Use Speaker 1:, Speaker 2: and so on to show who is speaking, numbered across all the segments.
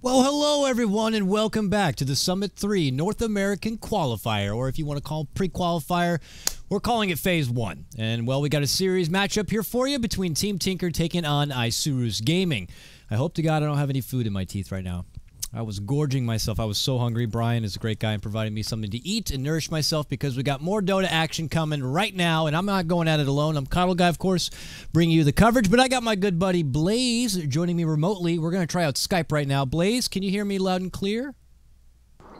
Speaker 1: Well, hello everyone, and welcome back to the Summit 3 North American Qualifier, or if you want to call pre-qualifier, we're calling it Phase 1. And, well, we got a series matchup here for you between Team Tinker taking on Isurus Gaming. I hope to God I don't have any food in my teeth right now. I was gorging myself. I was so hungry. Brian is a great guy in providing me something to eat and nourish myself because we got more Dota action coming right now, and I'm not going at it alone. I'm KotLGuy, of course, bringing you the coverage, but I got my good buddy Blaze joining me remotely. We're going to try out Skype right now. Blaze, can you hear me loud and clear?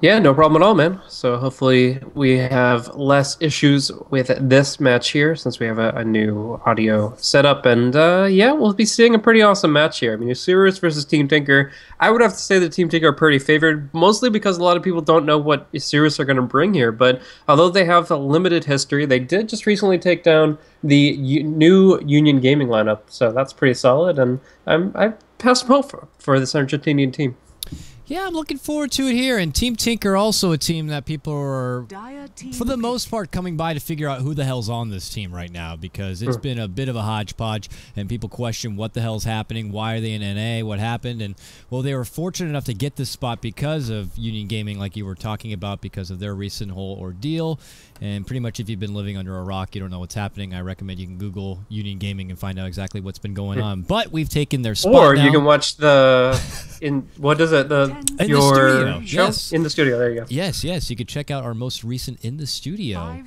Speaker 2: Yeah, no problem at all, man. So hopefully we have less issues with this match here since we have a new audio setup. And yeah, we'll be seeing a pretty awesome match here. I mean, Isurus versus Team Tinker. I would have to say that Team Tinker are pretty favored, mostly because a lot of people don't know what Isurus are going to bring here. But although they have a limited history, they did just recently take down the new Union Gaming lineup. So that's pretty solid. And I passed hope for this Argentinian team.
Speaker 1: Yeah, I'm looking forward to it here. And Team Tinker, also a team that people are, for the most part, coming by to figure out who the hell's on this team right now, because it's been a bit of a hodgepodge, and people question what the hell's happening, why are they in NA, what happened, and, well, they were fortunate enough to get this spot because of Union Gaming, like you were talking about, because of their recent whole ordeal. And pretty much if you've been living under a rock, you don't know what's happening, I recommend you can Google Union Gaming and find out exactly what's been going on. But we've taken their spot
Speaker 2: Or
Speaker 1: now.
Speaker 2: you can watch the, what is it,
Speaker 1: your
Speaker 2: studio.
Speaker 1: Show?
Speaker 2: Yes. In the studio, there you go.
Speaker 1: Yes, yes, you could check out our most recent In the Studio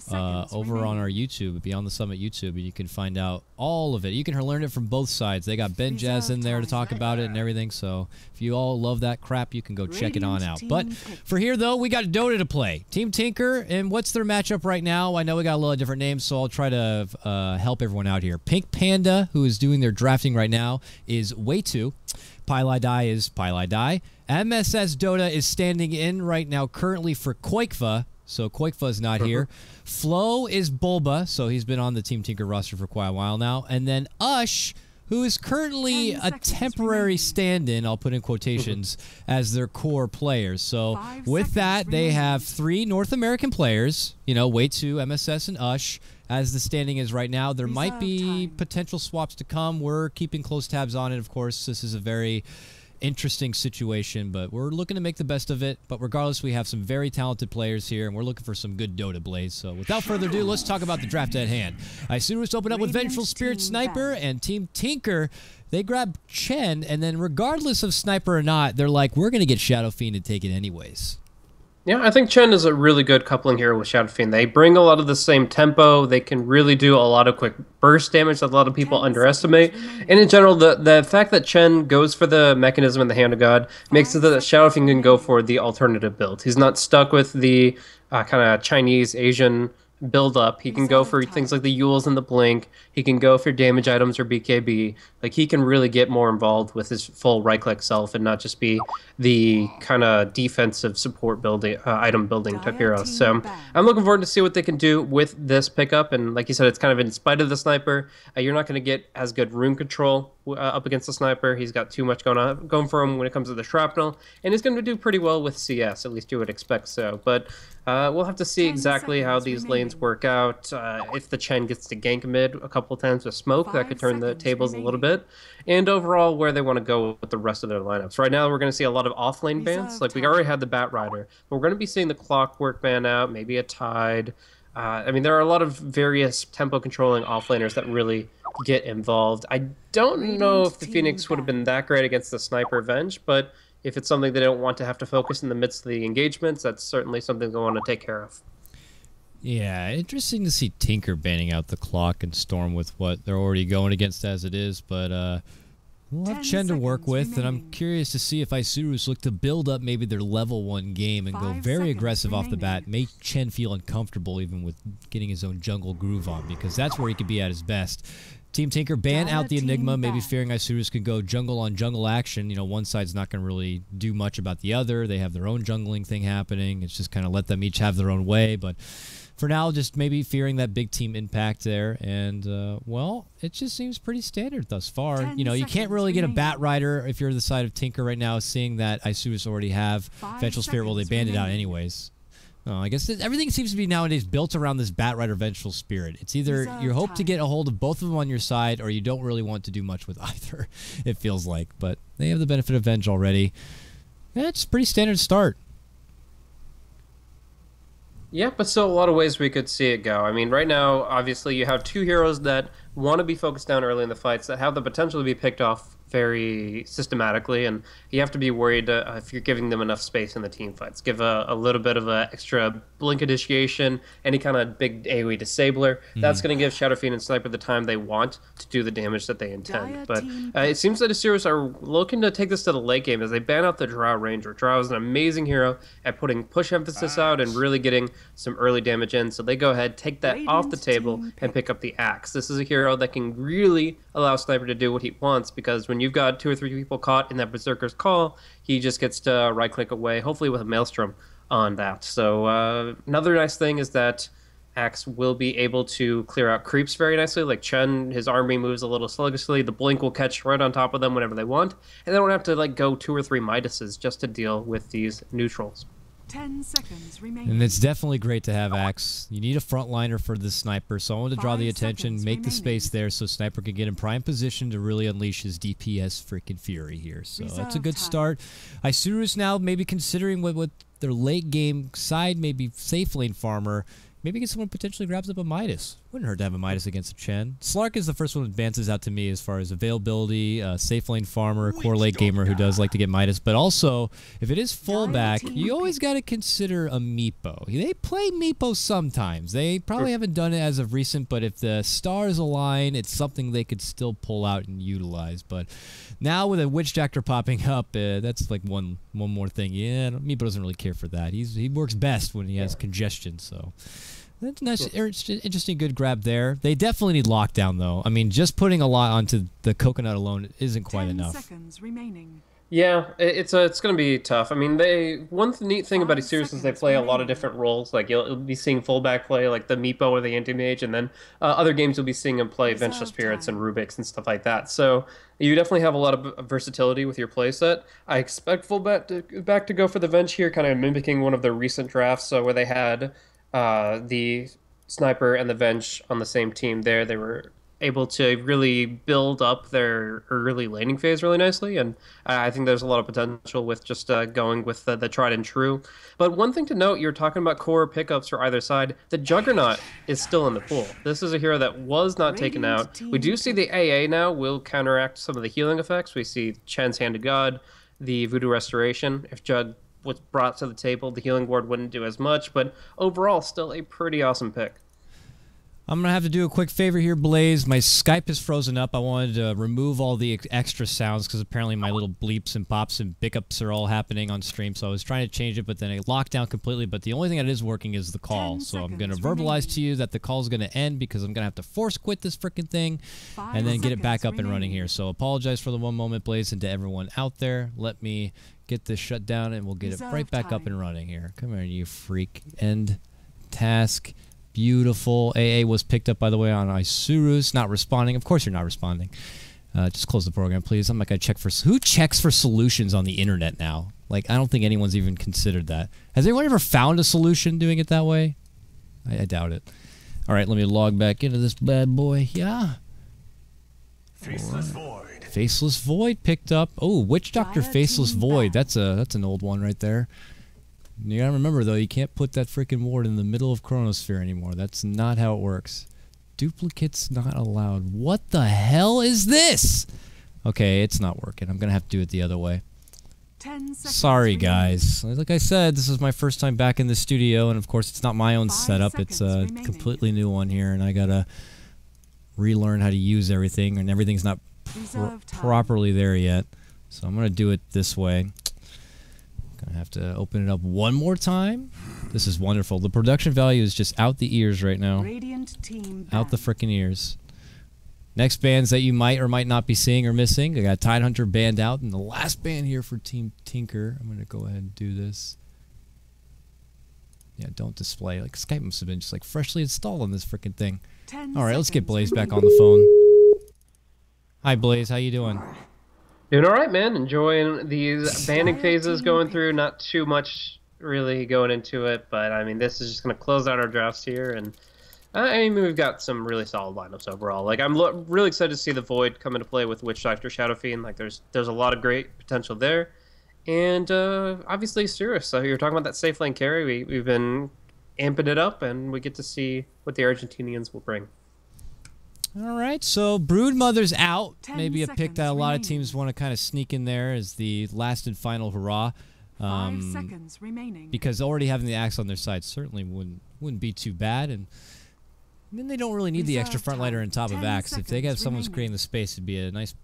Speaker 1: over on our YouTube, Beyond the Summit YouTube, and you can find out all of it. You can learn it from both sides. They got Ben Jazz in there to talk about it and everything, so if you all love that crap, you can go check it on out. But for here, though, we got Dota to play. Team Tinker, and what's their matchup right now? I know we got a lot of different names, so I'll try to help everyone out here. Pink Panda, who is doing their drafting right now, is Way2. PyLi is PyLi. MSS Dota is standing in right now currently for KotLGuy, so KotLGuy is not here. Flo is Bulba, so he's been on the Team Tinker roster for quite a while now. And then Ush, who is currently a temporary stand-in, I'll put in quotations, as their core players. So with that, they have 3 North American players, you know, Way2, MSS, and Ush. As the standing is right now, there might be potential swaps to come. We're keeping close tabs on it, of course. This is a very interesting situation, but we're looking to make the best of it. But regardless, we have some very talented players here, and we're looking for some good Dota Blaze. So without further ado, let's talk about the draft at hand. Isurus open up with Vengeful Spirit Sniper, and Team Tinker, they grab Chen, and then regardless of Sniper or not, they're like, we're going to get Shadow Fiend and take it anyways.
Speaker 2: Yeah, I think Chen is a really good coupling here with Shadow Fiend. They bring a lot of the same tempo. They can really do a lot of quick burst damage that a lot of people underestimate. And in general, the fact that Chen goes for the mechanism in the Hand of God makes it that Shadow Fiend can go for the alternative build. He's not stuck with the kind of Chinese, Asian build up. He can go for things like the Yules and the Blink. He can go for damage items or BKB. Like, he can really get more involved with his full right-click self and not just be the kind of defensive support building, item building type hero. So I'm looking forward to see what they can do with this pickup. And like you said, it's kind of in spite of the Sniper. You're not going to get as good room control up against the Sniper. He's got too much going for him when it comes to the Shrapnel. And he's going to do pretty well with CS, at least you would expect so. But we'll have to see exactly how these lanes work out. If the Chen gets to gank mid a couple of times with smoke, that could turn the tables a little bit. And overall, where they want to go with the rest of their lineups. Right now, we're going to see a lot of off-lane bans. Like, we already had the Bat Rider. But we're going to be seeing the Clockwork ban out, maybe a Tide. I mean, there are a lot of various tempo-controlling off-laners that really get involved. I don't know if the Phoenix would have been that great against the Sniper Venge, but if it's something they don't want to have to focus in the midst of the engagements, that's certainly something they want to take care of.
Speaker 1: Yeah, interesting to see Tinker banning out the Clock and Storm with what they're already going against as it is, but we'll have Chen to work with, and I'm curious to see if Isurus look to build up maybe their level 1 game and go very aggressive off the bat, make Chen feel uncomfortable even with getting his own jungle groove on, because that's where he could be at his best. Team Tinker ban out the Enigma, maybe fearing Isurus could go jungle on jungle action. You know, one side's not going to really do much about the other. They have their own jungling thing happening. It's just kind of let them each have their own way, but for now, just maybe fearing that big team impact there, and, well, it just seems pretty standard thus far. You know, you can't really get a Bat Rider if you're the side of Tinker right now, seeing that Isurus already have Vengeful Spirit. Well, they banned it out anyways. I guess everything seems to be nowadays built around this Bat Rider Vengeful Spirit. It's either you hope to get a hold of both of them on your side, or you don't really want to do much with either, it feels like. But they have the benefit of Venge already. Yeah, it's a pretty standard start.
Speaker 2: Yeah, but still a lot of ways we could see it go. I mean, right now, obviously, you have two heroes that want to be focused down early in the fights that have the potential to be picked off very systematically, and you have to be worried if you're giving them enough space in the team fights. Give a little bit of an extra blink initiation, any kind of big AoE disabler. That's going to give Shadow Fiend and Sniper the time they want to do the damage that they intend. But it seems that Isurus are looking to take this to the late game as they ban out the Drow Ranger. Drow is an amazing hero at putting push emphasis out and really getting some early damage in, so they go ahead, take that off the table, and pick up the Axe. This is a hero that can really allow Sniper to do what he wants, because when you've got 2 or 3 people caught in that Berserker's Call, he just gets to right-click away, hopefully with a Maelstrom on that. So another nice thing is that Axe will be able to clear out creeps very nicely. Like Chen, his army moves a little sluggishly. The Blink will catch right on top of them whenever they want, and they don't have to like go 2 or 3 Midases just to deal with these neutrals.
Speaker 3: 10 seconds remaining.
Speaker 1: And it's definitely great to have Axe. You need a frontliner for the Sniper, so I wanted to draw the attention, make the space there so Sniper can get in prime position to really unleash his DPS freaking fury here. So that's a good start. Isurus now maybe considering what their late game side, maybe safe lane farmer, maybe get someone potentially grabs up a Midas. Wouldn't hurt to have a Midas against a Chen. Slark is the first one that advances out to me as far as availability, safe lane farmer, core late gamer who does like to get Midas. But also, if it is fullback, you always got to consider a Meepo. They play Meepo sometimes. They probably haven't done it as of recent, but if the stars align, it's something they could still pull out and utilize. But now with a Witch Doctor popping up, that's like one more thing. Yeah, Meepo doesn't really care for that. He works best when he has congestion, so... That's nice, interesting, good grab there. They definitely need lockdown, though. I mean, just putting a lot onto the coconut alone isn't quite enough.
Speaker 3: 10 seconds remaining.
Speaker 2: Yeah, it's going to be tough. I mean, one neat thing about Isurus is they play a lot of different roles. Like you'll be seeing fullback play like the Meepo or the Anti-Mage, and then other games you'll be seeing them play Vengeful Spirits and Rubiks and stuff like that. So you definitely have a lot of versatility with your playset. I expect fullback to go for the Venge here, kind of mimicking one of their recent drafts, so where they had the Sniper and the Venge on the same team there. They were able to really build up their early laning phase really nicely, and I think there's a lot of potential with just going with the tried and true. But one thing to note, you're talking about core pickups for either side. The Juggernaut is still in the pool. This is a hero that was not taken out. We do see the AA now will counteract some of the healing effects. We see Chen's Hand of God, the Voodoo Restoration. If Jug was brought to the table, the healing ward wouldn't do as much, but overall still a pretty awesome pick.
Speaker 1: I'm going to have to do a quick favor here, Blaze. My Skype is frozen up. I wanted to remove all the extra sounds because apparently my little bleeps and pops and pickups are all happening on stream, so I was trying to change it, but then it locked down completely. But the only thing that is working is the call, so I'm going to verbalize to you that the call is going to end because I'm going to have to force quit this freaking thing and then get it back up and running here. So apologize for the one moment, Blaze, and to everyone out there. Let me get this shut down and we'll get it right back up and running here. Come here, you freak. End task. Beautiful. AA was picked up, by the way, on Isurus. Not responding. Of course you're not responding. Just close the program, please. I'm not going to check for... Who checks for solutions on the internet now? Like, I don't think anyone's even considered that. Has anyone ever found a solution doing it that way? I doubt it. All right, let me log back into this bad boy. Yeah.
Speaker 4: Faceless Void.
Speaker 1: Faceless Void picked up. Oh, Witch Doctor Faceless Void. That's an old one right there. You gotta remember, though, you can't put that freaking ward in the middle of Chronosphere anymore. That's not how it works. Duplicates not allowed. What the hell is this? Okay, it's not working. I'm gonna have to do it the other way.
Speaker 3: 10 seconds
Speaker 1: Sorry, guys. Like I said, this is my first time back in the studio, and of course, it's not my own setup. It's a completely new one here, and I gotta relearn how to use everything, and everything's not properly there yet. So I'm gonna do it this way. Gonna have to open it up one more time. This is wonderful. The production value is just out the ears right now. Out the frickin' ears. Next bands that you might or might not be seeing or missing. I got Tidehunter banned out, and the last band here for Team Tinker. I'm gonna go ahead and do this. Yeah, don't display. Like Skype must have been just like freshly installed on this frickin' thing. All right, let's get Blaze back on the phone. Hi, Blaze. How you doing?
Speaker 2: Doing all right, man. Enjoying these banding phases going through. Not too much really going into it, but I mean, this is just going to close out our drafts here, and I mean, we've got some really solid lineups overall. Like, I'm really excited to see the Void come into play with Witch Doctor, Shadow Fiend. Like, there's a lot of great potential there, And obviously Isurus. So you're talking about that safe lane carry. We've been amping it up, and we get to see what the Argentinians will bring.
Speaker 1: All right, so Broodmother's out.
Speaker 3: 10
Speaker 1: Maybe a pick
Speaker 3: seconds
Speaker 1: that a lot of
Speaker 3: remaining.
Speaker 1: teams want to kind of sneak in there as the last and final hurrah.
Speaker 3: 5 seconds remaining.
Speaker 1: Because already having the axe on their side certainly wouldn't be too bad, and then they don't really need the extra
Speaker 3: Reserve
Speaker 1: frontliner
Speaker 3: time,
Speaker 1: on top of
Speaker 3: 10
Speaker 1: axe. If they have
Speaker 3: seconds
Speaker 1: someone
Speaker 3: remaining.
Speaker 1: creating the space, it'd be a nice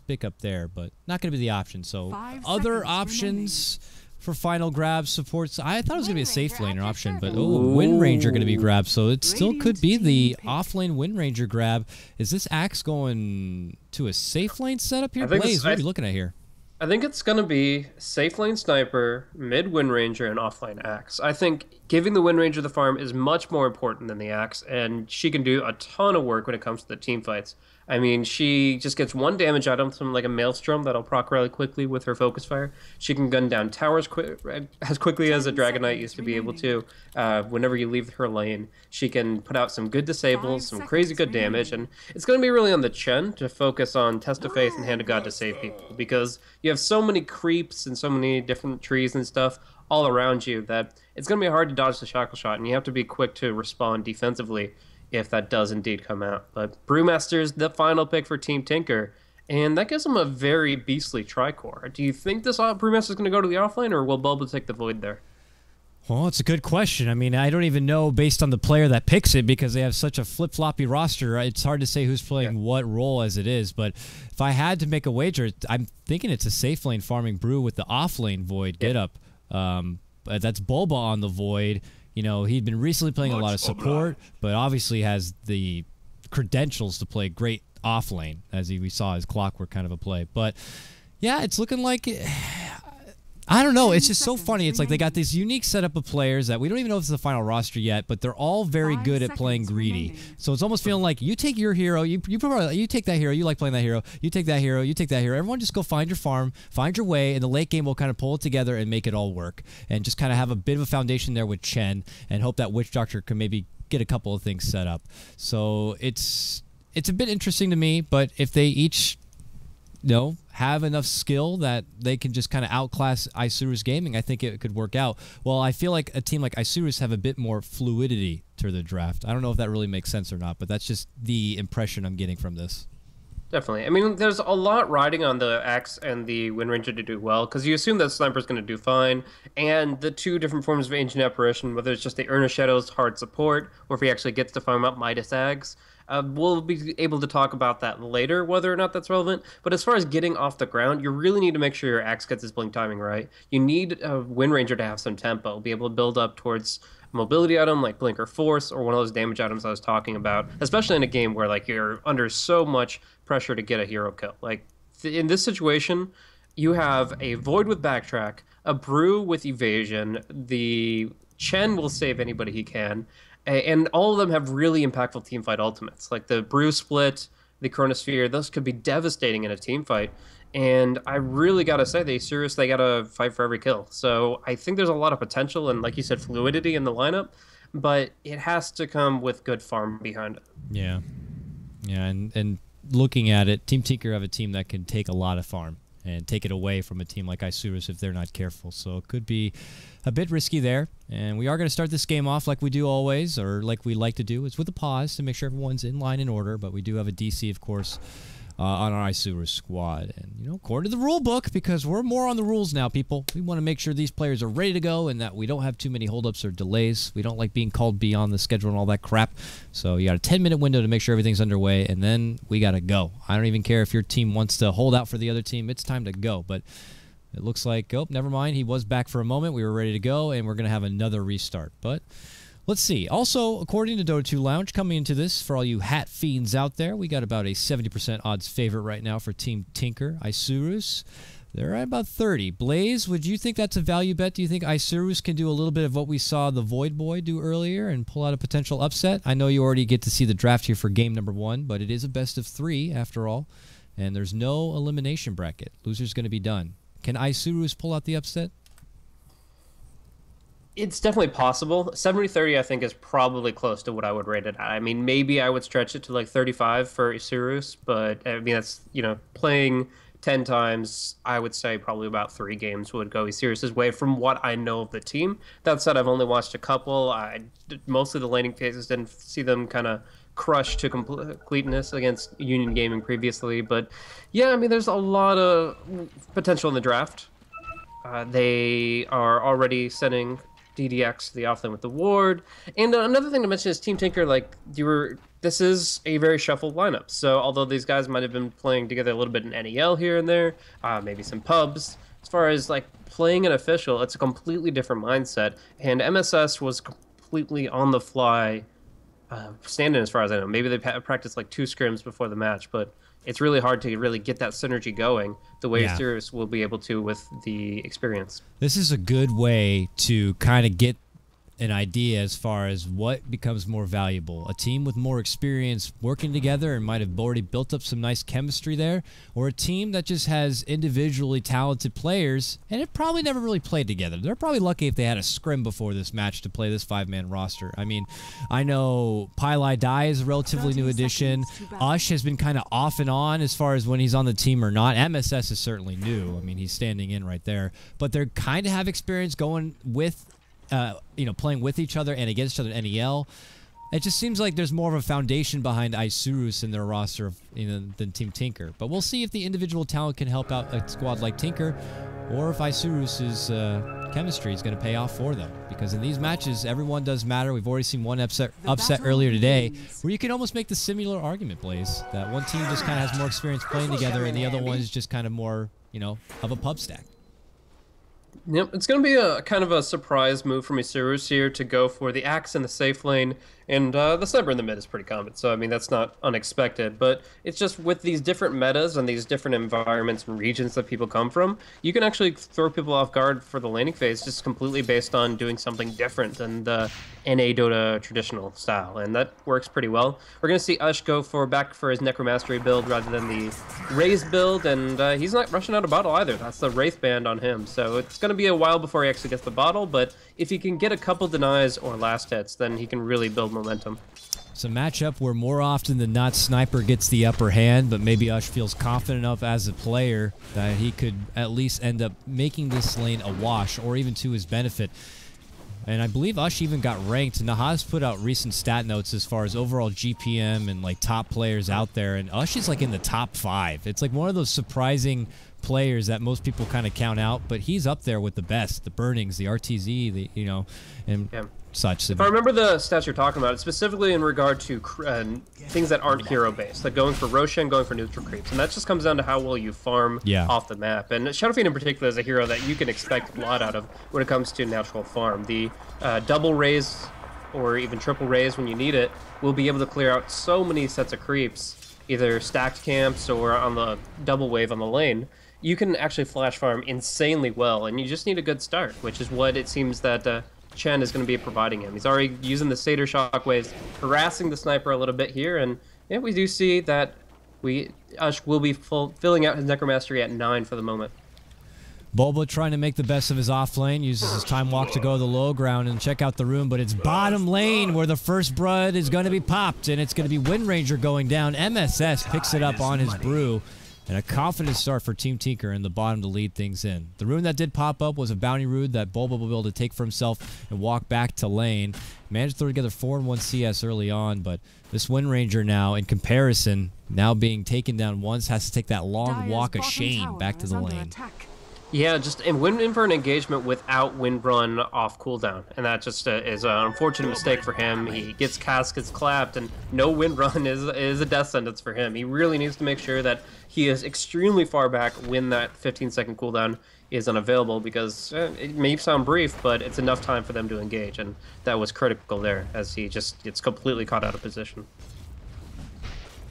Speaker 1: pickup there, but not going to be the option. So
Speaker 3: 5
Speaker 1: other
Speaker 3: seconds
Speaker 1: options for final grabs, supports. I thought it was going to be a safe laner option, but
Speaker 2: Ooh.
Speaker 1: Wind Ranger going to be grabbed, so it still could be
Speaker 3: Radiant
Speaker 1: the
Speaker 3: team pick.
Speaker 1: off-lane Wind Ranger grab. Is this axe going to a safe lane setup here?
Speaker 2: I think
Speaker 1: Blaze,
Speaker 2: it's-
Speaker 1: what are we looking at here?
Speaker 2: I think it's going to be safe lane sniper, mid Wind Ranger, and offlane axe. I think giving the Wind Ranger the farm is much more important than the axe, and she can do a ton of work when it comes to the team fights. I mean, she just gets one damage item from like a Maelstrom that'll proc really quickly with her focus fire. She can gun down towers as quickly as a
Speaker 3: 10
Speaker 2: Dragon Knight
Speaker 3: seconds
Speaker 2: used to be able
Speaker 3: remaining.
Speaker 2: to. Whenever you leave her lane, she can put out some good disables,
Speaker 3: 5
Speaker 2: some crazy
Speaker 3: seconds
Speaker 2: good damage,
Speaker 3: remaining.
Speaker 2: and it's going to be really on the Chen to focus on Test of Faith and Hand of God to save people, because you have so many creeps and so many different trees and stuff all around you that it's going to be hard to dodge the shackle shot, and you have to be quick to respond defensively if that does indeed come out. But Brewmaster's the final pick for Team Tinker, and that gives them a very beastly tricore. Do you think this Brewmaster's going to go to the offlane, or will Bulba take the void there?
Speaker 1: Well, it's a good question. I mean, I don't even know based on the player that picks it because they have such a flip-floppy roster. It's hard to say who's playing what role as it is. But if I had to make a wager, I'm thinking it's a safe lane farming Brew with the off-lane void get up. But that's Bulba on the void. You know, he'd been recently playing a lot of support, but obviously has the credentials to play great off-lane, as we saw his Clockwork kind of a play. But yeah, it's looking like... I don't know. It's just so
Speaker 3: 10
Speaker 1: funny. It's like they got
Speaker 3: remaining.
Speaker 1: this unique setup of players that we don't even know if it's the final roster yet, but they're all very
Speaker 3: 5
Speaker 1: good at playing
Speaker 3: seconds
Speaker 1: greedy.
Speaker 3: remaining.
Speaker 1: So it's almost feeling like you take your hero, you take that hero, you like playing that hero, you take that hero, you take that hero. Everyone just go find your farm, find your way, and the late game will kind of pull it together and make it all work. And just kind of have a bit of a foundation there with Chen and hope that Witch Doctor can maybe get a couple of things set up. So it's a bit interesting to me, but if they each have enough skill that they can just kind of outclass Isurus Gaming, I think it could work out. Well, I feel like a team like Isurus have a bit more fluidity to the draft. I don't know if that really makes sense or not, but that's just the impression I'm getting from this.
Speaker 2: Definitely. I mean, there's a lot riding on the Axe and the Wind Ranger to do well, because you assume that Sniper's going to do fine, and the two different forms of Ancient Apparition, whether it's just the Urn of Shadows hard support, or if he actually gets to farm up Midas Ags, we'll be able to talk about that later, whether or not that's relevant. But as far as getting off the ground, you really need to make sure your Axe gets his blink timing right. You need a Wind Ranger to have some tempo, be able to build up towards a mobility item like Blink or Force, or one of those damage items I was talking about, especially in a game where like you're under so much pressure to get a hero kill. Like in this situation, you have a Void with Backtrack, a Brew with Evasion, the Chen will save anybody he can, and all of them have really impactful teamfight ultimates. Like the Brew split, the Chronosphere, those could be devastating in a team fight. And I really gotta say, they gotta fight for every kill. So I think there's a lot of potential and, like you said, fluidity in the lineup, but it has to come with good farm behind it.
Speaker 1: Yeah. Yeah, and looking at it, Team Tinker have a team that can take a lot of farm and take it away from a team like Isurus if they're not careful. So it could be a bit risky there. And we are going to start this game off like we do always, or like we like to do. It's with a pause to make sure everyone's in line in order, but we do have a DC, of course, on our Isurus squad. And, you know, according to the rule book, because we're more on the rules now, people, we want to make sure these players are ready to go and that we don't have too many holdups or delays. We don't like being called beyond the schedule and all that crap. So you got a 10-minute window to make sure everything's underway, and then we got to go. I don't even care if your team wants to hold out for the other team. It's time to go. But it looks like, oh, never mind. He was back for a moment. We were ready to go, and we're going to have another restart. But let's see. Also, according to Dota 2 Lounge, coming into this, for all you hat fiends out there, we got about a 70% odds favorite right now for Team Tinker. Isurus, they're at about 30. Blaze, would you think that's a value bet? Do you think Isurus can do a little bit of what we saw the Void Boy do earlier and pull out a potential upset? I know you already get to see the draft here for game number 1, but it is a best of 3 after all, and there's no elimination bracket. Loser's going to be done. Can Isurus pull out the upset?
Speaker 2: It's definitely possible. 70-30, I think, is probably close to what I would rate it at. I mean, maybe I would stretch it to like 35 for Isurus, but I mean, that's, you know, playing 10 times, I would say probably about 3 games would go Isurus' way from what I know of the team. That said, I've only watched a couple. Mostly the laning phases didn't see them kind of crushed to completeness against Union Gaming previously. But yeah, I mean, there's a lot of potential in the draft. They are already sending DDX to the offlane with the ward. And another thing to mention is Team Tinker, like, this is a very shuffled lineup. So although these guys might have been playing together a little bit in NEL here and there, maybe some pubs, as far as like playing an official, it's a completely different mindset. And MSS was completely on the fly stand-in, as far as I know. Maybe they practiced like 2 scrims before the match, but it's really hard to really get that synergy going the way Isurus will be able to with the experience.
Speaker 1: This is a good way to kind of get an idea as far as what becomes more valuable. A team with more experience working together and might have already built up some nice chemistry there, or a team that just has individually talented players and it probably never really played together. They're probably lucky if they had a scrim before this match to play this 5-man roster. I mean, I know KotLGuy is a relatively new addition. Ush has been kind of off and on as far as when he's on the team or not. MSS is certainly new. I mean, he's standing in right there. But they kind of have experience going with playing with each other and against each other in NEL. It just seems like there's more of a foundation behind Isurus in their roster than Team Tinker. But we'll see if the individual talent can help out a squad like Tinker, or if Isurus' chemistry is going to pay off for them. Because in these matches, everyone does matter. We've already seen one upset earlier today, where you can almost make the similar argument, Blaze, that one team just kind of has more experience playing together, and the other one is just kind of more, of a pub stack.
Speaker 2: Yep, it's going to be a kind of a surprise move from Isurus here to go for the axe in the safe lane, and the sniper in the mid is pretty common, so I mean that's not unexpected, but it's just with these different metas and these different environments and regions that people come from, you can actually throw people off guard for the laning phase just completely based on doing something different than the NA Dota traditional style, and that works pretty well. We're going to see Ush go back for his Necromastery build rather than the Raze build, and he's not rushing out a bottle either. That's the Wraith band on him, so it's going to be a while before he actually gets the bottle, but if he can get a couple denies or last hits, then he can really build momentum.
Speaker 1: It's a matchup where more often than not Sniper gets the upper hand, but maybe Ush feels confident enough as a player that he could at least end up making this lane a wash, or even to his benefit. And I believe Ush even got ranked. Nahaz put out recent stat notes as far as overall GPM and like top players out there, and Ush is like in the top 5. It's like one of those surprising players that most people kind of count out, but he's up there with the best, the Burnings, the RTZ, and such.
Speaker 2: If I remember the stats you're talking about, it's specifically in regard to things that aren't hero-based, like going for Roshan, going for neutral creeps, and that just comes down to how well you farm off the map. And Shadow Fiend in particular is a hero that you can expect a lot out of when it comes to natural farm. The double raise or even triple raise when you need it will be able to clear out so many sets of creeps, either stacked camps or on the double wave on the lane. You can actually flash farm insanely well, and you just need a good start, which is what it seems that Chen is going to be providing him. He's already using the Satyr shockwaves, harassing the sniper a little bit here, and yeah, we do see that Ush will be filling out his Necromastery at 9 for the moment.
Speaker 1: Bulba trying to make the best of his off lane, uses his time walk to go to the low ground and check out the room, but it's bottom lane where the first blood is going to be popped, and it's going to be Wind Ranger going down. MSS picks it up on his brew. And a confident start for Team Tinker in the bottom to lead things in. The rune that did pop up was a bounty rune that Bulba will be able to take for himself and walk back to lane. Managed to throw together 4 and 1 CS early on, but this Wind Ranger now, in comparison, now being taken down once, has to take that long walk of shame back to the lane.
Speaker 2: Yeah, just and went in for an engagement without Wind Run off cooldown, and that just is an unfortunate mistake for him. He gets caskets clapped, and no Wind Run is a death sentence for him. He really needs to make sure that he is extremely far back when that 15-second cooldown is unavailable, because it may sound brief, but it's enough time for them to engage, and that was critical there, as he just gets completely caught out of position.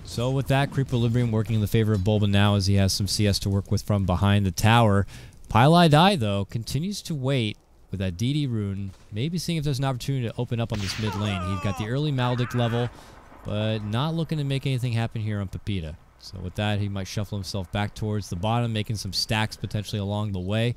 Speaker 1: So with that, Equilibrium working in the favor of Bulba now as he has some CS to work with from behind the tower. KotLGuy, though, continues to wait with that DD rune, maybe seeing if there's an opportunity to open up on this mid lane. He's got the early Maledict level, but not looking to make anything happen here on Pepita. So with that, he might shuffle himself back towards the bottom, making some stacks potentially along the way.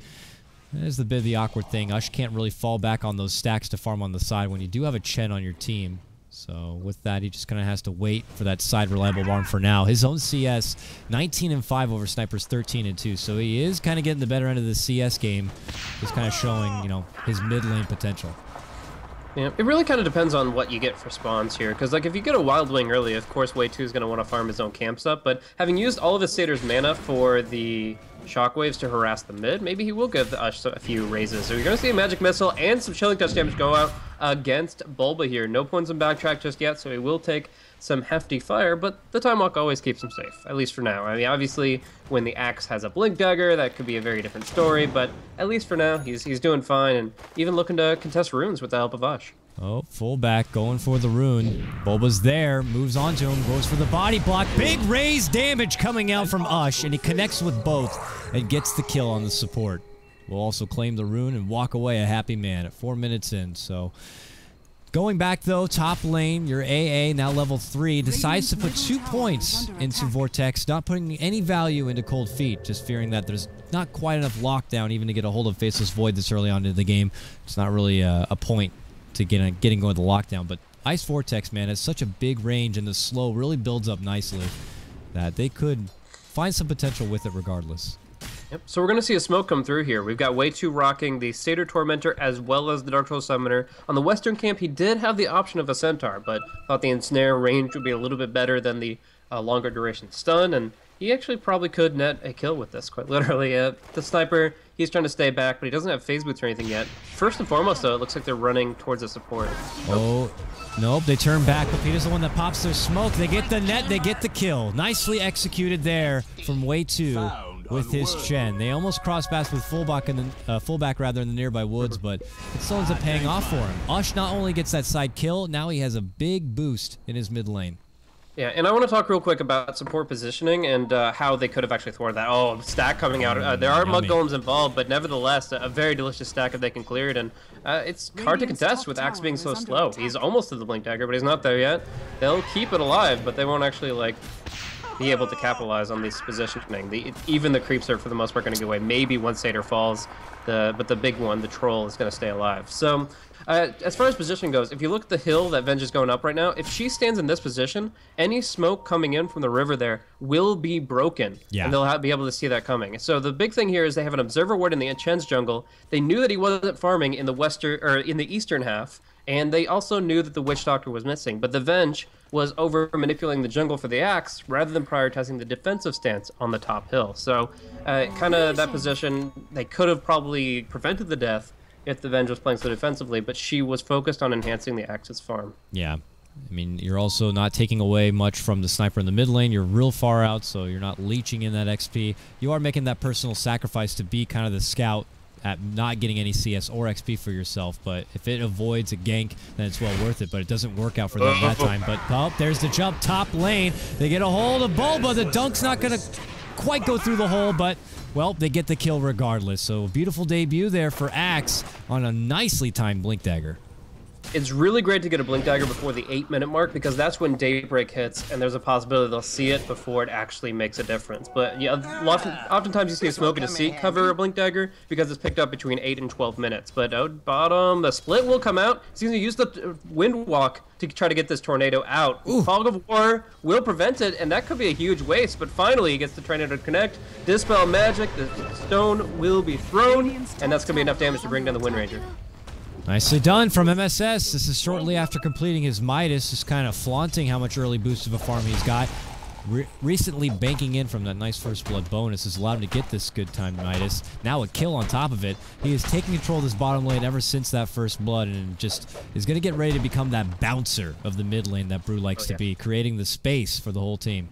Speaker 1: There's the awkward thing. Ush can't really fall back on those stacks to farm on the side when you do have a Chen on your team. So with that, he just kind of has to wait for that side reliable barn for now. His own CS, 19-5 over Sniper's 13-2. So he is kind of getting the better end of the CS game. Just kind of showing, you know, his mid lane potential.
Speaker 2: Yeah, it really kind of depends on what you get for spawns here, because like if you get a Wild Wing early, of course Way 2 is going to want to farm his own camps up, but having used all of his Satyr's mana for the Shockwaves to harass the mid, maybe he will give Ush a few raises. So you're going to see a Magic Missile and some Chilling Touch damage go out against Bulba here. No points in backtrack just yet, so he will take some hefty fire, but the Time Walk always keeps him safe, at least for now. I mean, obviously, when the Axe has a Blink Dagger, that could be a very different story, but at least for now, he's doing fine, and even looking to contest runes with the help of Ush.
Speaker 1: Oh, fullback going for the rune. Bulba's there, moves onto him, goes for the body block. Big raise damage coming out from Ush, and he connects with both and gets the kill on the support. Will also claim the rune and walk away a happy man at 4 minutes in. So, going back though, top lane, your AA, now level 3, decides to put 2 points into Vortex, not putting any value into Cold Feet, just fearing that there's not quite enough lockdown even to get a hold of Faceless Void this early on in the game. It's not really a point to getting going to the lockdown, but Ice Vortex, man, has such a big range, and the slow really builds up nicely that they could find some potential with it regardless.
Speaker 2: Yep. So we're going to see a smoke come through here. We've got Way 2 rocking the Satyr Tormentor as well as the Dark Soul Summoner. On the Western camp, he did have the option of a Centaur, but thought the Ensnare range would be a little bit better than the longer duration stun, and he actually probably could net a kill with this, quite literally. The Sniper, he's trying to stay back, but he doesn't have phase boots or anything yet. First and foremost, though, it looks like they're running towards the support.
Speaker 1: Oh, nope, they turn back. Papita's the one that pops their smoke. They get the net, they get the kill. Nicely executed there from Way 2 with his Chen. They almost cross paths with fullback in the nearby woods, but it still ends up paying off for him. Ush not only gets that side kill, now he has a big boost in his mid lane.
Speaker 2: Yeah, and I want to talk real quick about support positioning and how they could have actually thwarted that. Oh, stack coming out. There are Mud Golems involved, but nevertheless, a very delicious stack if they can clear it. And it's hard to contest with Axe being so slow. He's almost to the Blink Dagger, but he's not there yet. They'll keep it alive, but they won't actually, like, be able to capitalize on this positioning. Even the creeps are, for the most part, going to go away. Maybe once Satyr falls, but the big one, the Troll, is going to stay alive. So, as far as positioning goes, if you look at the hill that Venge is going up right now, if she stands in this position, any smoke coming in from the river there will be broken, and they'll be able to see that coming. So the big thing here is they have an Observer Ward in the Chen's jungle. They knew that he wasn't farming in the eastern half, and they also knew that the Witch Doctor was missing. But the Venge was over manipulating the jungle for the Axe rather than prioritizing the defensive stance on the top hill. So kind of that position, they could have probably prevented the death if the Venge was playing so defensively, but she was focused on enhancing the Axe's farm.
Speaker 1: Yeah. I mean, you're also not taking away much from the Sniper in the mid lane. You're real far out, so you're not leeching in that XP. You are making that personal sacrifice to be kind of the scout at not getting any CS or XP for yourself, but if it avoids a gank, then it's well worth it, but it doesn't work out for them that time. But, oh, there's the jump, top lane. They get a hold of Bulba. The dunk's not going to quite go through the hole, but, well, they get the kill regardless. So, beautiful debut there for Axe on a nicely timed Blink Dagger.
Speaker 2: It's really great to get a Blink Dagger before the 8-minute mark, because that's when Daybreak hits, and there's a possibility they'll see it before it actually makes a difference. But yeah, oftentimes you see a Smoke and a Seek cover a Blink Dagger because it's picked up between 8 and 12 minutes. But out bottom, the split will come out. He's going to use the Wind Walk to try to get this tornado out. Ooh. Fog of War will prevent it, and that could be a huge waste, but finally he gets the tornado to connect. Dispel Magic, the stone will be thrown, and that's going to be enough damage to bring down the Wind Ranger.
Speaker 1: Nicely done from MSS. This is shortly after completing his Midas, just kind of flaunting how much early boost of a farm he's got. Recently banking in from that nice first blood bonus has allowed him to get this good time Midas. Now a kill on top of it. He is taking control of this bottom lane ever since that first blood, and just is going to get ready to become that bouncer of the mid lane that Brew likes to be, creating the space for the whole team.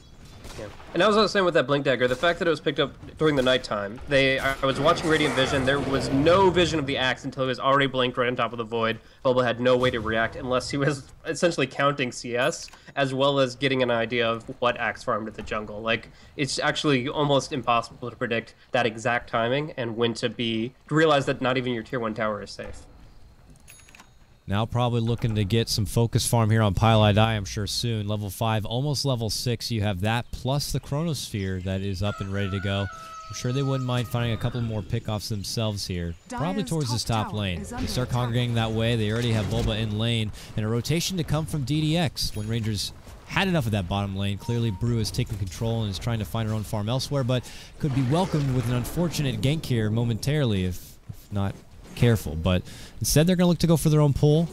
Speaker 2: Yeah. And I was saying with that Blink Dagger, the fact that it was picked up during the nighttime, I was watching Radiant Vision, there was no vision of the Axe until it was already blinked right on top of the Void. Bulba had no way to react unless he was essentially counting CS, as well as getting an idea of what Axe farmed at the jungle. Like, it's actually almost impossible to predict that exact timing and when to realize that not even your tier 1 tower is safe.
Speaker 1: Now probably looking to get some focus farm here on Pile I'm sure soon. Level 5, almost level 6. You have that plus the Chronosphere that is up and ready to go. I'm sure they wouldn't mind finding a couple more pickoffs themselves here. Probably towards this top lane. They start congregating that way. They already have Bulba in lane. And a rotation to come from DDX when Rangers had enough of that bottom lane. Clearly, Brew has taken control and is trying to find her own farm elsewhere, but could be welcomed with an unfortunate gank here momentarily if not careful. But instead, they're going to look to go for their own pull.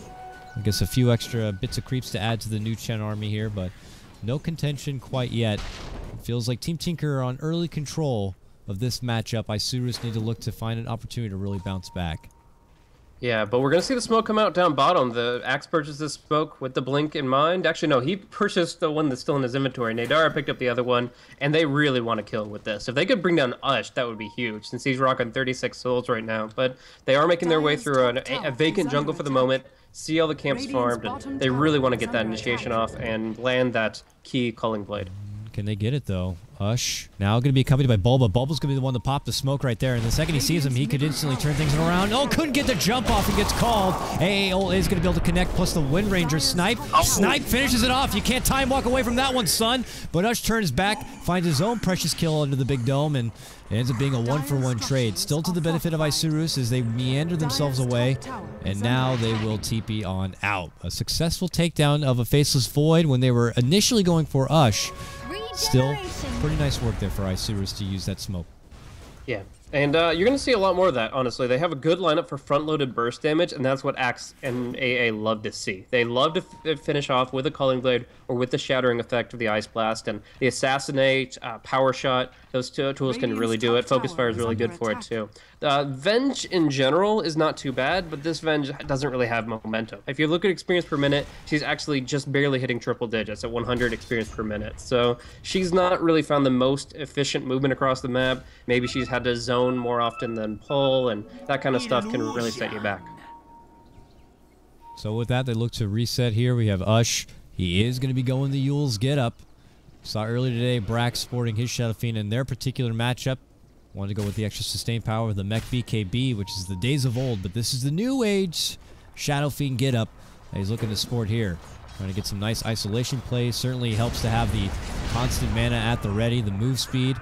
Speaker 1: I guess a few extra bits of creeps to add to the new Chen army here, but no contention quite yet. It feels like Team Tinker are on early control of this matchup. Isurus need to look to find an opportunity to really bounce back.
Speaker 2: Yeah, but we're going to see the smoke come out down bottom. The Axe purchased this smoke with the blink in mind. Actually, no, he purchased the one that's still in his inventory. Nadara picked up the other one, and they really want to kill with this. If they could bring down Ush, that would be huge, since he's rocking 36 souls right now. But they are making their way through a vacant jungle for the moment. See all the camps farmed, and they really want to get that initiation off and land that key Culling Blade.
Speaker 1: Can they get it, though? Ush, now going to be accompanied by Bulba. Bulba's going to be the one to pop the smoke right there. And the second he sees him, he could instantly turn things around. Oh, couldn't get the jump off and gets called. AAO is going to be able to connect, plus the Wind Ranger Snipe. Snipe finishes it off. You can't time walk away from that one, son. But Ush turns back, finds his own precious kill under the big dome, and it ends up being a one-for-one trade. Still to the benefit of Isurus as they meander themselves away. And now they will TP on out. A successful takedown of a Faceless Void when they were initially going for Ush. Still, pretty nice work there for Isurus to use that smoke.
Speaker 2: Yeah, and you're going to see a lot more of that, honestly. They have a good lineup for front-loaded burst damage, and that's what Axe and AA love to see. They love to finish off with a Culling Blade or with the shattering effect of the Ice Blast, and the Assassinate, Power Shot, those two tools can really do it. Focus Fire is really good for it, too. Venge in general is not too bad, but this Venge doesn't really have momentum. If you look at experience per minute, she's actually just barely hitting triple digits at 100 experience per minute. So she's not really found the most efficient movement across the map. Maybe she's had to zone more often than pull, and that kind of stuff can really set you back.
Speaker 1: So with that, they look to reset here. We have Ush. He is going to be going the Yule's get up. Saw earlier today Brax sporting his Shadow Fiend in their particular matchup. Wanted to go with the extra sustain power of the Mech BKB, which is the days of old, but this is the new age Shadow Fiend get up that he's looking to sport here. Trying to get some nice isolation plays. Certainly helps to have the constant mana at the ready, the move speed,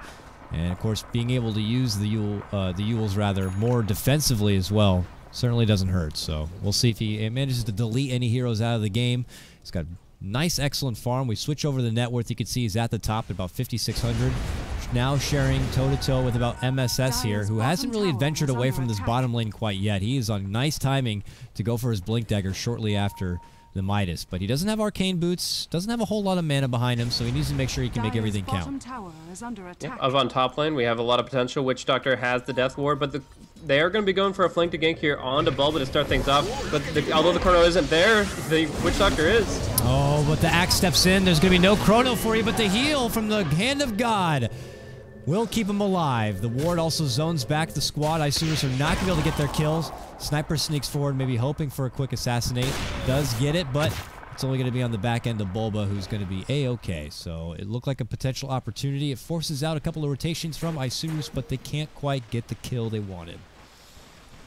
Speaker 1: and of course being able to use the Yules rather more defensively as well. Certainly doesn't hurt. So we'll see if he manages to delete any heroes out of the game. He's got nice, excellent farm. We switch over the net worth. You can see he's at the top at about 5,600. Now sharing toe-to-toe with about MSS here, who hasn't really ventured away from this bottom lane quite yet. He is on nice timing to go for his Blink Dagger shortly after the Midas. But he doesn't have Arcane Boots, doesn't have a whole lot of mana behind him, so he needs to make sure he can make everything count.
Speaker 2: Yeah, up on top lane, we have a lot of potential. Witch Doctor has the Death Ward, but they are going to be going for a flank to gank here onto Bulba to start things off. But although the Chrono isn't there, the Witch Doctor is.
Speaker 1: Oh, but the Axe steps in. There's going to be no Chrono for you, but the heal from the Hand of God will keep him alive. The Ward also zones back the squad. Isurus are not going to be able to get their kills. Sniper sneaks forward, maybe hoping for a quick assassinate. Does get it, but it's only going to be on the back end of Bulba, who's going to be A-okay. So it looked like a potential opportunity. It forces out a couple of rotations from Isurus, but they can't quite get the kill they wanted.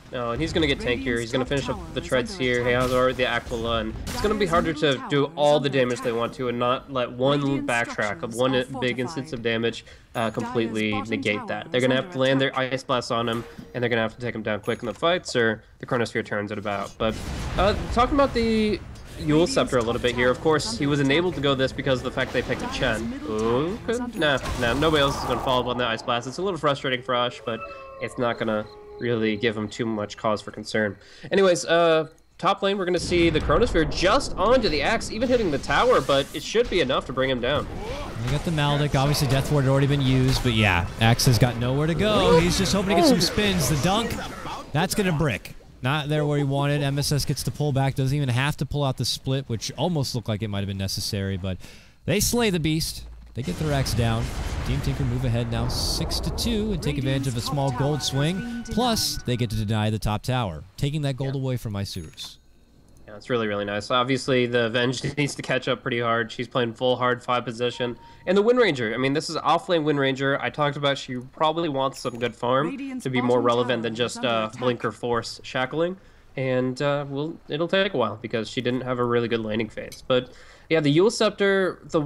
Speaker 2: No, and he's going to get tankier. He's going to finish up the treads here. He has already the Aquila, and it's going to be harder to do all the damage they want to and not let one backtrack of one big instance of damage completely negate that. They're going to have to land their Ice Blast on him, and they're going to have to take him down quick in the fights, or the Chronosphere turns it about. But talking about the Yule Scepter a little bit here, of course, he was enabled to go this because of the fact they picked a Chen. Ooh, nah, nobody else is going to follow up on the Ice Blast. It's a little frustrating for Ush, but it's not going to really give him too much cause for concern. Anyways, top lane, we're going to see the Chronosphere just onto the Axe, even hitting the tower, but it should be enough to bring him down.
Speaker 1: We got the Maldic. Obviously, Death Ward had already been used, but yeah, Axe has got nowhere to go. He's just hoping to get some spins. The dunk, that's going to brick. Not there where he wanted. MSS gets to pull back. Doesn't even have to pull out the split, which almost looked like it might have been necessary, but they slay the beast. They get their Axe down. Team Tinker move ahead now 6-2 and take advantage of a small gold swing. Plus, they get to deny the top tower, taking that gold away from Isurus.
Speaker 2: Yeah, it's really, really nice. Obviously, the Venge needs to catch up pretty hard. She's playing full hard 5 position. And the Wind Ranger, I mean, this is off-lane Wind Ranger. I talked about she probably wants some good farm to be more relevant than just Blinker Force shackling. And it'll take a while because she didn't have a really good laning phase. But yeah, the Yule Scepter, the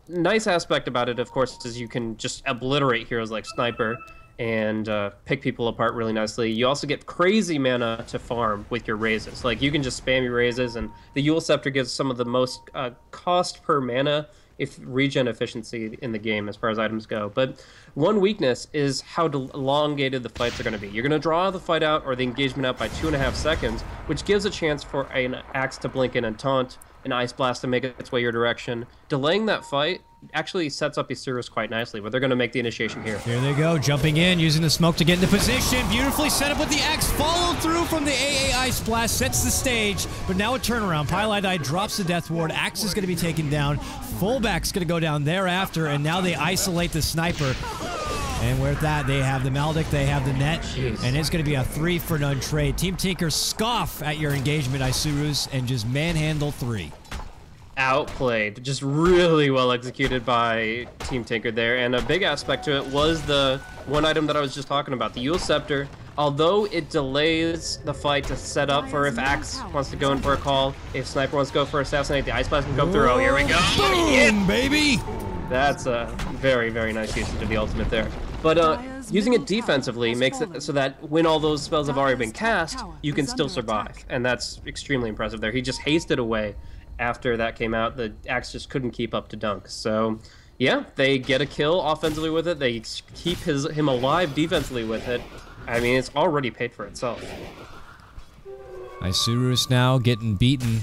Speaker 2: nice aspect about it, of course, is you can just obliterate heroes like Sniper. and pick people apart really nicely. You also get crazy mana to farm with your raises. Like, you can just spam your raises, and the Yule Scepter gives some of the most cost per mana if regen efficiency in the game as far as items go. But one weakness is how elongated the fights are going to be. You're going to draw the fight out or the engagement out by 2.5 seconds, which gives a chance for an axe to blink in and taunt, an Ice Blast to make its way your direction. Delaying that fight actually sets up Isurus quite nicely, but they're going to make the initiation here.
Speaker 1: Here they go, jumping in, using the smoke to get into position. Beautifully set up with the axe, followed through from the AA Ice Blast, sets the stage, but now a turnaround. Pylite drops the Death Ward, axe is going to be taken down, fullback's going to go down thereafter, and now they isolate the sniper. And with that, they have the Maldic, they have the net, and it's going to be a 3-for-none trade. Team Tinker scoff at your engagement, Isurus, and just manhandle 3.
Speaker 2: Outplayed, just really well executed by Team Tinker there, and a big aspect to it was the one item that I was just talking about, the Yule Scepter. Although it delays the fight to set up for if Axe wants to go in for a call, if Sniper wants to go for Assassinate, the Ice Blast can come through. Oh, here we go!
Speaker 1: Boom, baby!
Speaker 2: That's a very, very nice usage of the ultimate there. But using it defensively makes it so that when all those spells have already been cast, you can still survive, and that's extremely impressive there. He just hasted away. After that came out, the axe just couldn't keep up to Dunk. So, yeah, they get a kill offensively with it. They keep him alive defensively with it. I mean, it's already paid for itself.
Speaker 1: Isurus now getting beaten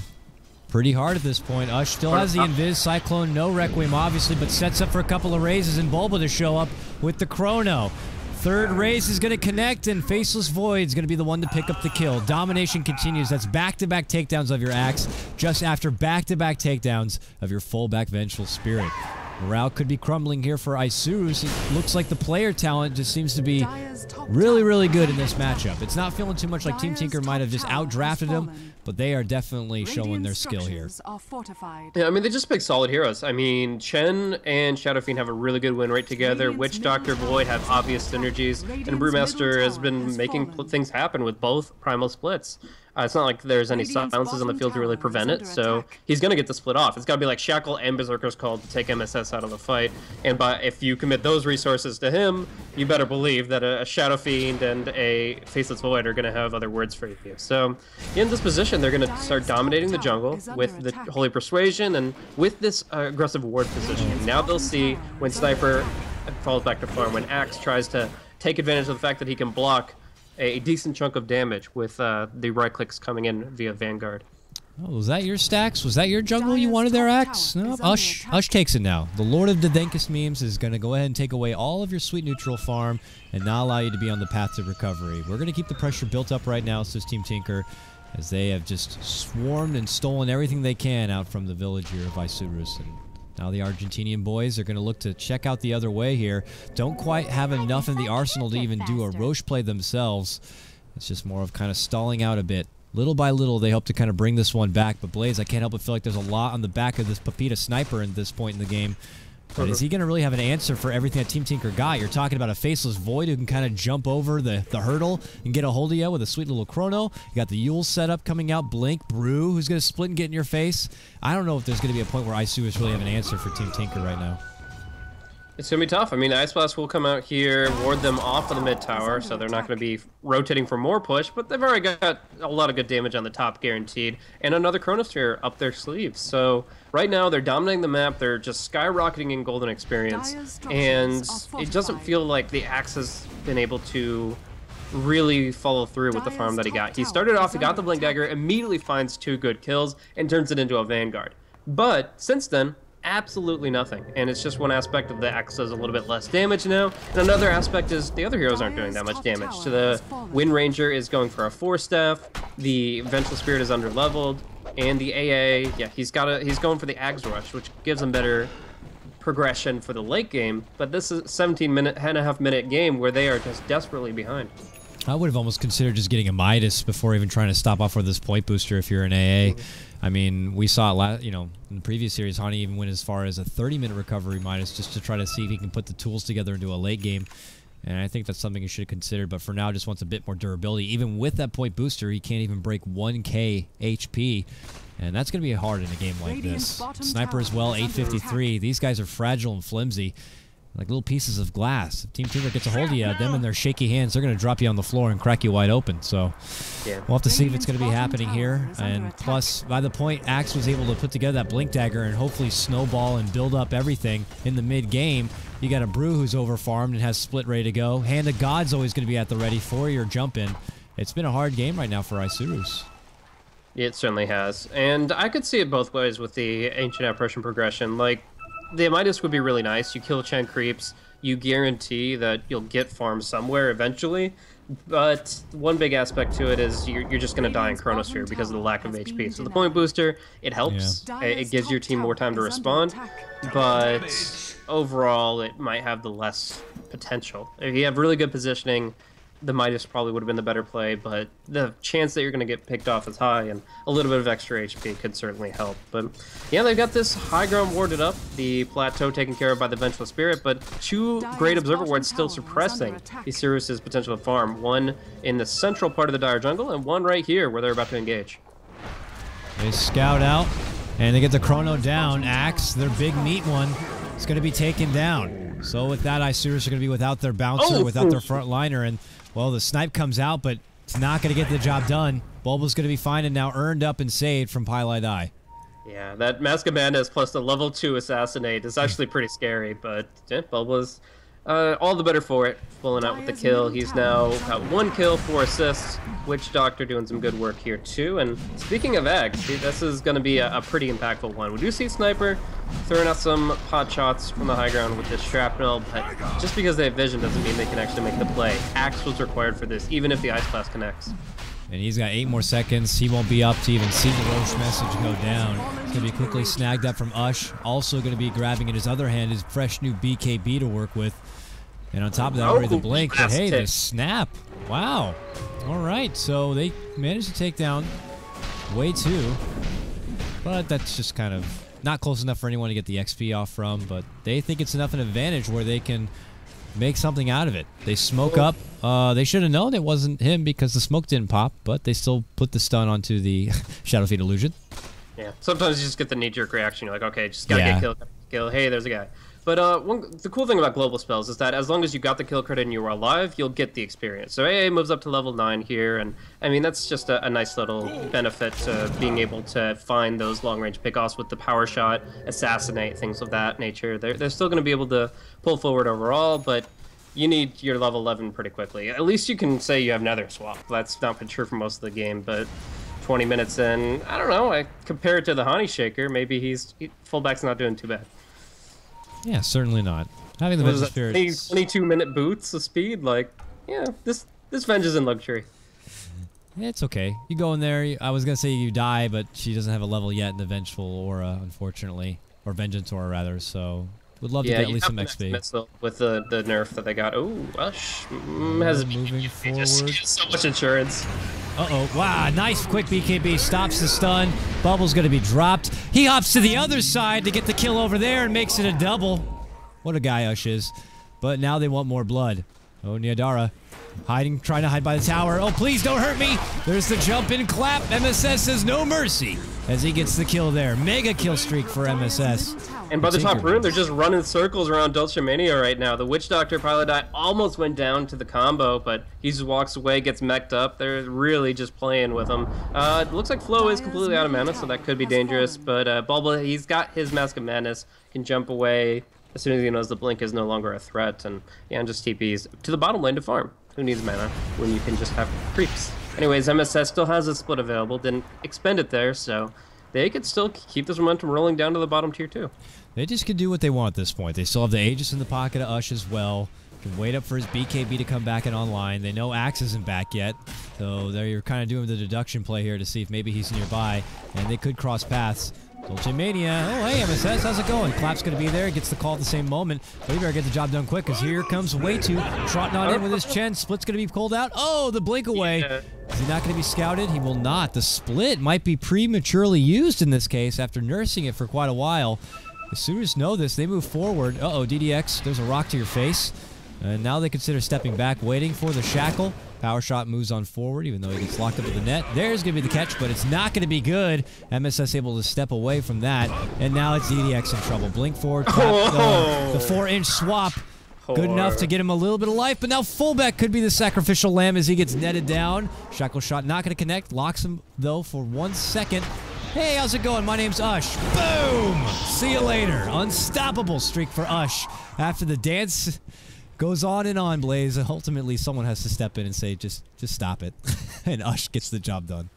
Speaker 1: pretty hard at this point. Ush still has the Invis, Cyclone, no Requiem, obviously, but sets up for a couple of raises and Bulba to show up with the Chrono. Third raise is going to connect, and Faceless Void's going to be the one to pick up the kill. Domination continues. That's back-to-back takedowns of your axe, just after back-to-back takedowns of your fullback Vengeful Spirit. Morale could be crumbling here for Isurus. It looks like the player talent just seems to be really, really good in this matchup. It's not feeling too much like Team Tinker might have just outdrafted him, but they are definitely showing their skill here.
Speaker 2: Yeah, I mean, they just pick solid heroes. I mean, Chen and Shadow Fiend have a really good win rate together. Witch Doctor, Void have obvious synergies, and Brewmaster has been making things happen with both Primal Splits. It's not like there's any silences on the field to really prevent it, so he's going to get the split off. It's got to be like Shackle and Berserker's Call to take MSS out of the fight, and if you commit those resources to him, you better believe that a Shadow Fiend and a Faceless Void are going to have other words for you. So in this position, they're going to start dominating the jungle with the Holy Persuasion and with this aggressive ward position. Now they'll see when Sniper falls back to farm, when Axe tries to take advantage of the fact that he can block a decent chunk of damage with the right clicks coming in via Vanguard.
Speaker 1: Oh, was that your stacks? Was that your jungle you wanted there, Axe? No, Ush takes it now. The Lord of the Dankest Memes is going to go ahead and take away all of your sweet neutral farm and not allow you to be on the path to recovery. We're going to keep the pressure built up right now, says Team Tinker, as they have just swarmed and stolen everything they can out from the village here of Isurus. And now the Argentinian boys are going to look to check out the other way here. Don't quite have enough in the arsenal to even do a Roche play themselves. It's just more of kind of stalling out a bit. Little by little, they hope to kind of bring this one back. But Blaze, I can't help but feel like there's a lot on the back of this Pepita Sniper at this point in the game. But is he going to really have an answer for everything that Team Tinker got? You're talking about a Faceless Void who can kind of jump over the hurdle and get a hold of you with a sweet little Chrono. You got the Yule setup coming out. Blink, Brew, who's going to split and get in your face. I don't know if there's going to be a point where Isurus really have an answer for Team Tinker right now.
Speaker 2: It's going to be tough. I mean, Ice Blast will come out here, ward them off of the mid tower, so they're not going to be rotating for more push, but they've already got a lot of good damage on the top guaranteed, and another Chronosphere up their sleeves. So right now, they're dominating the map, they're just skyrocketing in golden experience, and it doesn't feel like the Axe has been able to really follow through with the farm that he got. He started off, he got the Blink Dagger, immediately finds 2 good kills, and turns it into a Vanguard. But since then, absolutely nothing, and it's just one aspect of the Axe does a little bit less damage now, and another aspect is the other heroes aren't doing that much damage. So the Wind Ranger is going for a 4-staff, the Vengeful Spirit is under-leveled, and the AA, yeah, he's going for the Axe Rush, which gives him better progression for the late game, but this is a 17.5-minute game where they are just desperately behind.
Speaker 1: I would have almost considered just getting a Midas before even trying to stop off with this point booster if you're an AA. I mean, we saw it in the previous series, Hani even went as far as a 30-minute recovery Midas just to try to see if he can put the tools together into a late game. And I think that's something you should have considered, but for now, just wants a bit more durability. Even with that point booster, he can't even break 1k HP, and that's going to be hard in a game like this. Sniper as well, 853. These guys are fragile and flimsy. like little pieces of glass. If Team Teamwork gets a hold of you, them and their shaky hands, they're going to drop you on the floor and crack you wide open. So
Speaker 2: Yeah.
Speaker 1: we'll have to see if it's going to be happening here. And plus, by the point Axe was able to put together that Blink Dagger and hopefully snowball and build up everything in the mid-game, you got a Brew who's over-farmed and has Split ready to go. Hand of God's always going to be at the ready for your jump in. It's been a hard game right now for Isurus.
Speaker 2: It certainly has. And I could see it both ways with the Ancient Apparition progression. Like, the Midas would be really nice. You kill Chen creeps, you guarantee that you'll get farm somewhere eventually. But one big aspect to it is you're just going to die in Chronosphere because of the lack of HP. So the point booster, it helps.
Speaker 1: Yeah.
Speaker 2: It gives your team more time to respond. But overall, it might have the less potential. If you have really good positioning, the Midas probably would have been the better play, but the chance that you're going to get picked off is high, and a little bit of extra HP could certainly help. But yeah, they've got this high ground warded up, the plateau taken care of by the Vengeful Spirit, but two great Observer Wards still suppressing Isurus' potential to farm. One in the central part of the Dire Jungle, and one right here where they're about to engage.
Speaker 1: They scout out, and they get the Chrono down. Axe, their big meat one, is going to be taken down. So with that, Isurus are going to be without their bouncer, without their front liner, and well, the snipe comes out, but it's not going to get the job done. Bulba's going to be fine and now earned up and saved from KotLGuy.
Speaker 2: Yeah, that Mask of Madness plus the level 2 Assassinate is actually pretty scary, but yeah, Bulba's all the better for it, pulling out with the kill. He's now got 1 kill, 4 assists. Witch Doctor doing some good work here too. And speaking of X, this is going to be a pretty impactful one. We do see Sniper throwing out some pot shots from the high ground with this shrapnel, but just because they have vision doesn't mean they can actually make the play. Axe was required for this, even if the Ice Blast connects.
Speaker 1: And he's got 8 more seconds. He won't be up to even see the Roche message go down. It's going to be quickly snagged up from Ush. Also going to be grabbing in his other hand his fresh new BKB to work with. And on top of that, already the Blink. But hey, the snap. Wow. All right, so they managed to take down Way 2. But that's just kind of not close enough for anyone to get the XP off from. But they think it's enough an advantage where they can make something out of it. They smoke up. They should have known it wasn't him because the smoke didn't pop, but they still put the stun onto the Shadow Fiend illusion.
Speaker 2: Yeah, sometimes you just get the knee-jerk reaction. You're like, okay, just gotta get killed. Kill. Hey, there's a guy. But the cool thing about global spells is that as long as you got the kill credit and you were alive, you'll get the experience. So AA moves up to level 9 here, and I mean that's just a nice little benefit to being able to find those long-range pickoffs with the power shot, assassinate, things of that nature. They're still going to be able to pull forward overall, but you need your level 11 pretty quickly. At least you can say you have Nether Swap. That's not been true for most of the game, but 20 minutes in, I don't know. I compare it to the Honey Shaker. Maybe fullback's not doing too bad.
Speaker 1: Yeah, certainly not. Having the Venge Spirit.
Speaker 2: 22-minute boots of speed, like, yeah, this Venge is in luxury.
Speaker 1: It's okay. You go in there. I was gonna say you die, but she doesn't have a level yet in the Vengeful Aura, unfortunately, or Vengeance Aura rather. So would love to get at least some XP.
Speaker 2: With the nerf that they got. Oh, Ush has
Speaker 1: moving forward.
Speaker 2: Just so much insurance.
Speaker 1: Uh-oh. Wow, nice quick BKB. Stops the stun. Bubble's going to be dropped. He hops to the other side to get the kill over there and makes it a double. What a guy Ush is. But now they want more blood. Oh, Niadara. Hiding, trying to hide by the tower. Oh, please don't hurt me. There's the jump in clap. MSS says no mercy as he gets the kill there. Mega kill streak for MSS.
Speaker 2: And by the top rune, they're just running circles around Dulcimania right now. The Witch Doctor KotLGuy almost went down to the combo, but he just walks away, gets mech'd up. They're really just playing with him. It looks like Flo is completely out of mana, so that could be dangerous. But Bulba, he's got his Mask of Madness, can jump away as soon as he knows the Blink is no longer a threat. And yeah, just TPs to the bottom lane to farm. Who needs mana when you can just have creeps? Anyways, MSS still has a split available, didn't expend it there, so they could still keep this momentum rolling down to the bottom tier too.
Speaker 1: They just can do what they want at this point. They still have the Aegis in the pocket of Ush as well. Can wait up for his BKB to come back and online. They know Axe isn't back yet, so they're kind of doing the deduction play here to see if maybe he's nearby, and they could cross paths. Dulcimania. Oh, hey, MSS, how's it going? Clap's going to be there. Gets the call at the same moment. But you better get the job done quick, because here comes Way 2. Trotting on in with his Chen. Split's going to be pulled out. Oh, the blink away.
Speaker 2: Yeah.
Speaker 1: Is he not going to be scouted? He will not. The split might be prematurely used in this case after nursing it for quite a while. As soon as know this, they move forward. Uh-oh, DDX, there's a rock to your face. And now they consider stepping back, waiting for the shackle. Power shot moves on forward, even though he gets locked up with the net. There's going to be the catch, but it's not going to be good. MSS able to step away from that. And now it's DDX in trouble. Blink forward, clap, the 4-inch swap. Good enough to get him a little bit of life, but now fullback could be the sacrificial lamb as he gets netted down. Shackle shot not going to connect. Locks him, though, for 1 second. Hey, how's it going? My name's Ush. Boom! See you later. Unstoppable streak for Ush. After the dance goes on and on, Blaze, ultimately someone has to step in and say, just stop it. And Ush gets the job done.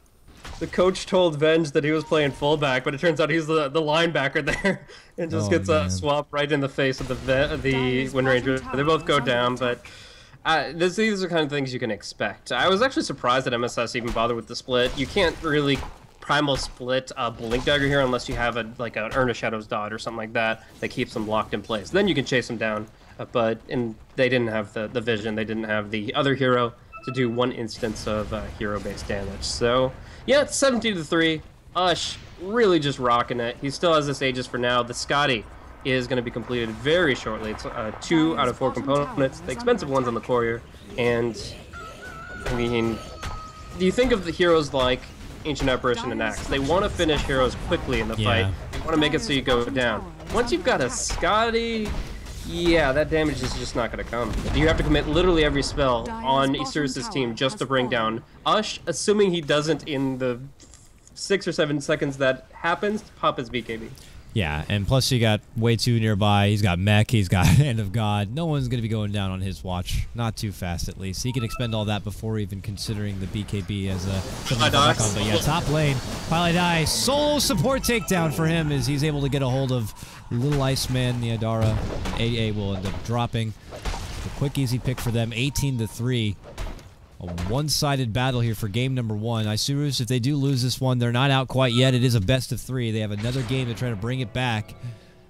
Speaker 2: The coach told Venge that he was playing fullback, but it turns out he's the linebacker there, and just gets swapped right in the face of the Wind Ranger. They both go down, but these are the kind of things you can expect. I was actually surprised that MSS even bothered with the split. You can't really primal split a Blink Dagger here unless you have an Earn of Shadows dot or something like that that keeps them locked in place. Then you can chase them down, but they didn't have the vision. They didn't have the other hero to do one instance of hero-based damage. So yeah, it's 17-3. Ush really just rocking it. He still has this Aegis for now. The Scotty is going to be completed very shortly. It's 2 out of 4 components, the expensive ones on the Courier. And I mean, do you think of the heroes like Ancient Apparition and Axe? They want to finish heroes quickly in the fight. They want to make it so you go down. Once you've got a Scotty, yeah, that damage is just not going to come. You have to commit literally every spell on Isurus' team just to bring down Ush, assuming he doesn't in the 6 or 7 seconds that happens, pop his BKB.
Speaker 1: Yeah, and plus you got way too nearby. He's got Mech, he's got Hand of God. No one's going to be going down on his watch. Not too fast, at least. He can expend all that before even considering the BKB as a... But yeah, top lane. Pilot Eye, solo support takedown for him as he's able to get a hold of Little Iceman, the Adara. AA will end up dropping. A quick, easy pick for them, 18-3. A one-sided battle here for game number 1. Isurus, if they do lose this one, they're not out quite yet. It is a best of 3. They have another game to try to bring it back.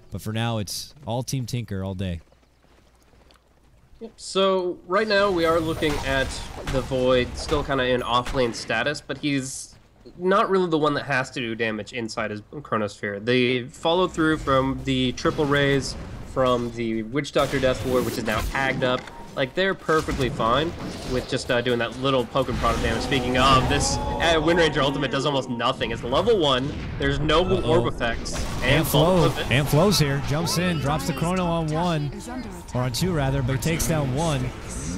Speaker 1: But for now, it's all Team Tinker all day.
Speaker 2: Yep. So right now we are looking at the Void still kind of in off-lane status, but he's not really the one that has to do damage inside his Chronosphere. The follow-through from the triple raise, from the Witch Doctor Death Ward, which is now tagged up, like, they're perfectly fine with just doing that little poke and product damage. Speaking of, this Wind Ranger ultimate does almost nothing. It's level 1. There's no orb effects.
Speaker 1: And Flo's here. Jumps in, drops the chrono on 1. Or on 2, rather, but takes down 1.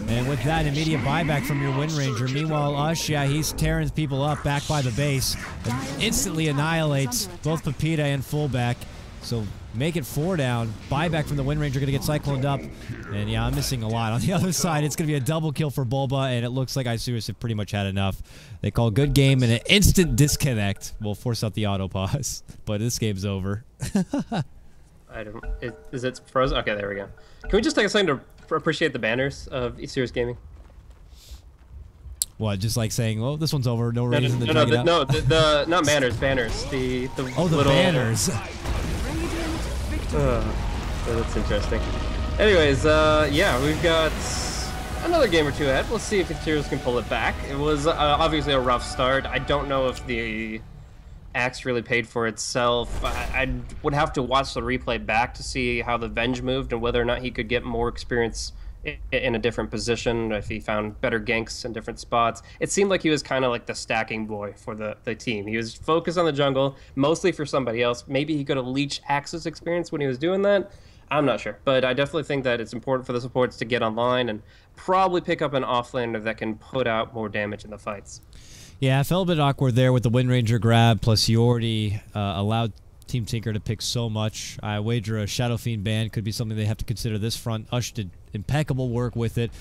Speaker 1: And with that, immediate buyback from your Wind Ranger. Meanwhile, Ush, yeah, he's tearing people up back by the base. And instantly annihilates both Pepita and fullback. So make it 4 down. Buyback from the Wind Ranger, going to get cycloned up. And yeah, I'm missing a lot. On the other side, it's going to be a double kill for Bulba, and it looks like Isurus have pretty much had enough. They call good game, and an instant disconnect will force out the auto pause. But this game's over.
Speaker 2: Is it frozen? Okay, there we go. Can we just take a second to appreciate the banners of Isurus Gaming?
Speaker 1: What, just like saying, well, this one's over, no reason to drag it out?
Speaker 2: No, not banners, the
Speaker 1: oh, the
Speaker 2: little
Speaker 1: banners.
Speaker 2: That's interesting. Anyways, yeah, we've got another game or two ahead. We'll see if Isurus can pull it back. It was obviously a rough start. I don't know if the axe really paid for itself. I would have to watch the replay back to see how the Venge moved and whether or not he could get more experience in a different position, if he found better ganks in different spots. It seemed like he was kind of like the stacking boy for the team. He was focused on the jungle, mostly for somebody else. Maybe he could have leached Axe's experience when he was doing that. I'm not sure. But I definitely think that it's important for the supports to get online and probably pick up an offlaner that can put out more damage in the fights.
Speaker 1: Yeah, I felt a bit awkward there with the Wind Ranger grab, plus you already allowed Team Tinker to pick so much. I wager a Shadow Fiend ban could be something they have to consider this front. Ush did impeccable work with it.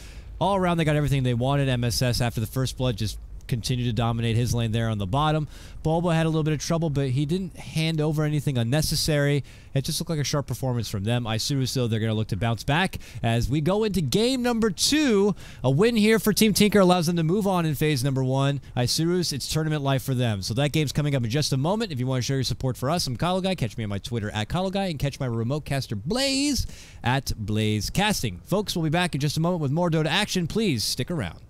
Speaker 1: All around, they got everything they wanted. MSS, after the first blood, just continued to dominate his lane there on the bottom. Bulba had a little bit of trouble, but he didn't hand over anything unnecessary. It just looked like a sharp performance from them. Isurus, though, they're going to look to bounce back as we go into game number 2. A win here for Team Tinker allows them to move on in phase number 1. Isurus, it's tournament life for them. So that game's coming up in just a moment. If you want to show your support for us, I'm KotLGuy. Catch me on my Twitter at KotLGuy and catch my remote caster Blaze at Blaze Casting. Folks, we'll be back in just a moment with more Dota action. Please stick around.